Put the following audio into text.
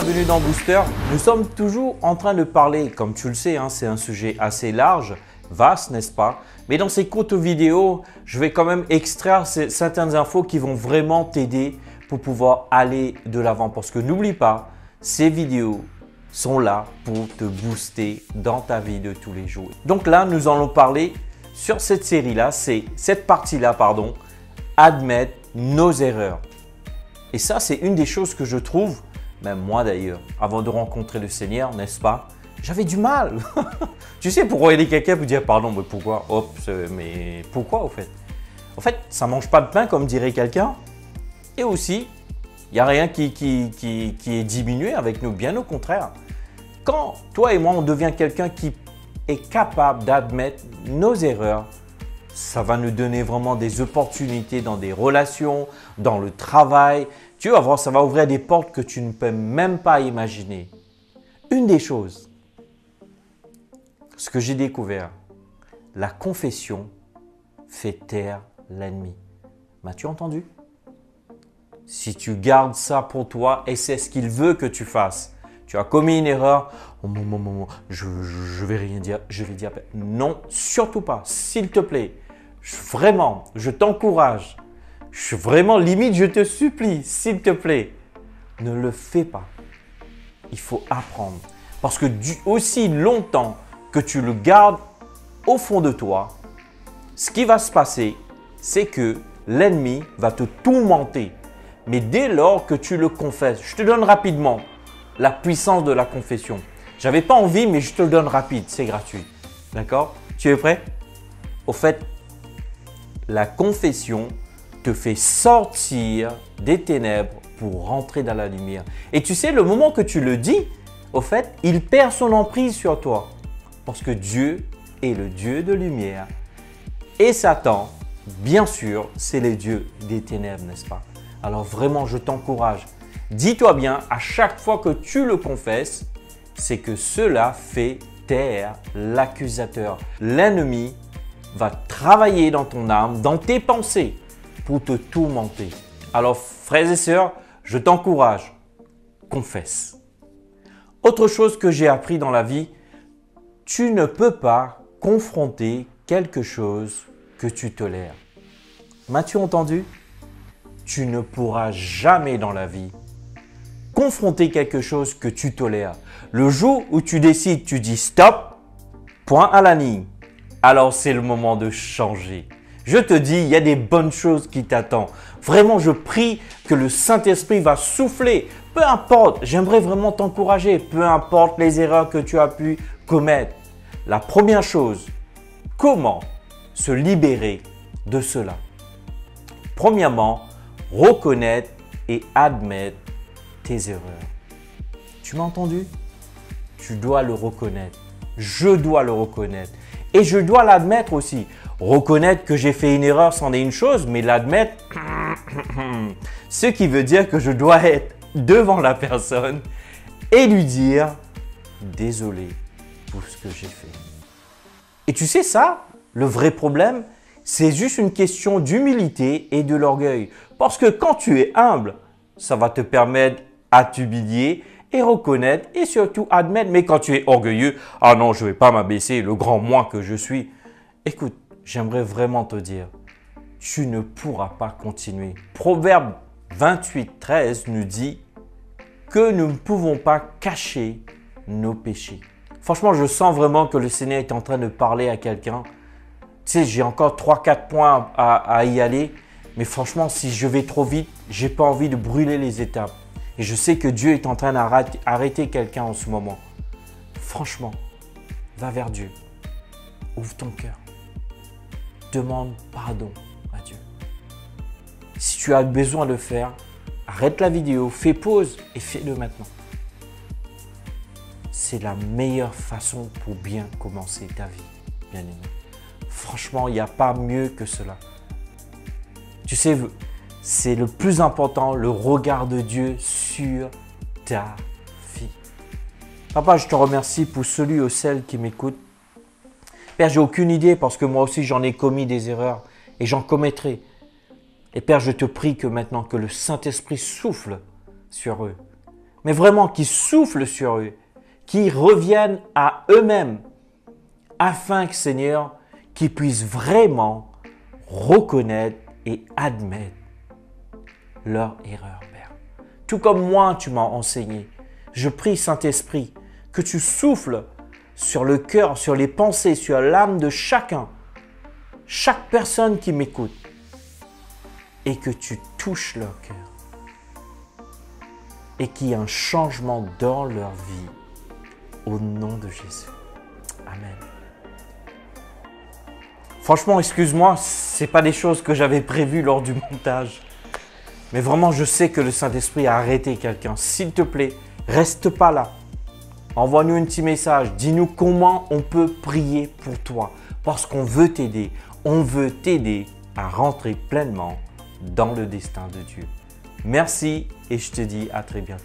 bienvenue dans Booster. Nous sommes toujours en train de parler, comme tu le sais, c'est un sujet assez large, vaste, n'est-ce pas? Mais dans ces courtes vidéos, je vais quand même extraire certaines infos qui vont vraiment t'aider pour pouvoir aller de l'avant. Parce que n'oublie pas, ces vidéos sont là pour te booster dans ta vie de tous les jours. Donc là, nous allons parler sur cette série-là, c'est cette partie-là, pardon, admettre nos erreurs. Et ça, c'est une des choses que je trouve, même moi d'ailleurs, avant de rencontrer le Seigneur, n'est-ce pas? J'avais du mal. Tu sais, pour aider quelqu'un, pour dire pardon, mais pourquoi? Hop, mais pourquoi au fait? En fait, ça ne mange pas de pain, comme dirait quelqu'un. Et aussi, il n'y a rien qui est diminué avec nous, bien au contraire. Quand toi et moi, on devient quelqu'un qui est capable d'admettre nos erreurs, ça va nous donner vraiment des opportunités dans des relations, dans le travail. Tu vas voir, ça va ouvrir des portes que tu ne peux même pas imaginer. Une des choses, ce que j'ai découvert, la confession fait taire l'ennemi. M'as-tu entendu? Si tu gardes ça pour toi et c'est ce qu'il veut que tu fasses, tu as commis une erreur, je vais rien dire, je vais dire non, surtout pas, s'il te plaît. Vraiment, je t'encourage. Vraiment, limite, je te supplie, s'il te plaît, ne le fais pas. Il faut apprendre. Parce que aussi longtemps que tu le gardes au fond de toi, ce qui va se passer, c'est que l'ennemi va te tourmenter. Mais dès lors que tu le confesses, je te donne rapidement la puissance de la confession. J'avais pas envie, mais je te le donne rapide, c'est gratuit. D'accord? Tu es prêt? Au fait, la confession te fait sortir des ténèbres pour rentrer dans la lumière. Et tu sais, le moment que tu le dis, au fait, il perd son emprise sur toi. Parce que Dieu est le Dieu de lumière. Et Satan, bien sûr, c'est le Dieu des ténèbres, n'est-ce pas? Alors vraiment, je t'encourage. Dis-toi bien, à chaque fois que tu le confesses, c'est que cela fait taire l'accusateur. L'ennemi va travailler dans ton âme, dans tes pensées, pour te tourmenter. Alors, frères et sœurs, je t'encourage, confesse. Autre chose que j'ai appris dans la vie, tu ne peux pas confronter quelque chose que tu tolères. M'as-tu entendu? Tu ne pourras jamais dans la vie confronter quelque chose que tu tolères. Le jour où tu décides, tu dis stop, point à la ligne. Alors c'est le moment de changer. Je te dis, il y a des bonnes choses qui t'attendent. Vraiment, je prie que le Saint-Esprit va souffler. Peu importe, j'aimerais vraiment t'encourager. Peu importe les erreurs que tu as pu commettre. La première chose, comment se libérer de cela? Premièrement, reconnaître et admettre tes erreurs. Tu m'as entendu? Tu dois le reconnaître. Je dois le reconnaître. Et je dois l'admettre aussi. Reconnaître que j'ai fait une erreur, c'en est une chose, mais l'admettre, ce qui veut dire que je dois être devant la personne et lui dire désolé pour ce que j'ai fait. Et tu sais ça, le vrai problème, c'est juste une question d'humilité et de l'orgueil. Parce que quand tu es humble, ça va te permettre à t'humilier et reconnaître et surtout admettre. Mais quand tu es orgueilleux, ah non, je ne vais pas m'abaisser, le grand moi que je suis. Écoute, j'aimerais vraiment te dire, tu ne pourras pas continuer. Proverbe 28, 13 nous dit que nous ne pouvons pas cacher nos péchés. Franchement, je sens vraiment que le Seigneur est en train de parler à quelqu'un. Tu sais, j'ai encore 3-4 points à y aller. Mais franchement, si je vais trop vite, je n'ai pas envie de brûler les étapes. Et je sais que Dieu est en train d'arrêter quelqu'un en ce moment. Franchement, va vers Dieu. Ouvre ton cœur. Demande pardon à Dieu. Si tu as besoin de le faire, arrête la vidéo, fais pause et fais-le maintenant. C'est la meilleure façon pour bien commencer ta vie, bien aimé. Franchement, il n'y a pas mieux que cela. Tu sais, c'est le plus important, le regard de Dieu sur ta vie. Papa, je te remercie pour celui ou celle qui m'écoute. Père, j'ai aucune idée parce que moi aussi j'en ai commis des erreurs et j'en commettrai. Et Père, je te prie que maintenant que le Saint-Esprit souffle sur eux, mais vraiment qui souffle sur eux, qui reviennent à eux-mêmes, afin que Seigneur, qu'ils puissent vraiment reconnaître et admettre leur erreur, Père. Tout comme moi, tu m'as enseigné. Je prie, Saint-Esprit, que tu souffles sur le cœur, sur les pensées, sur l'âme de chacun, chaque personne qui m'écoute, et que tu touches leur cœur, et qu'il y ait un changement dans leur vie, au nom de Jésus. Amen. Franchement, excuse-moi, ce n'est pas des choses que j'avais prévues lors du montage. Mais vraiment, je sais que le Saint-Esprit a arrêté quelqu'un. S'il te plaît, reste pas là. Envoie-nous un petit message. Dis-nous comment on peut prier pour toi. Parce qu'on veut t'aider. On veut t'aider à rentrer pleinement dans le destin de Dieu. Merci et je te dis à très bientôt.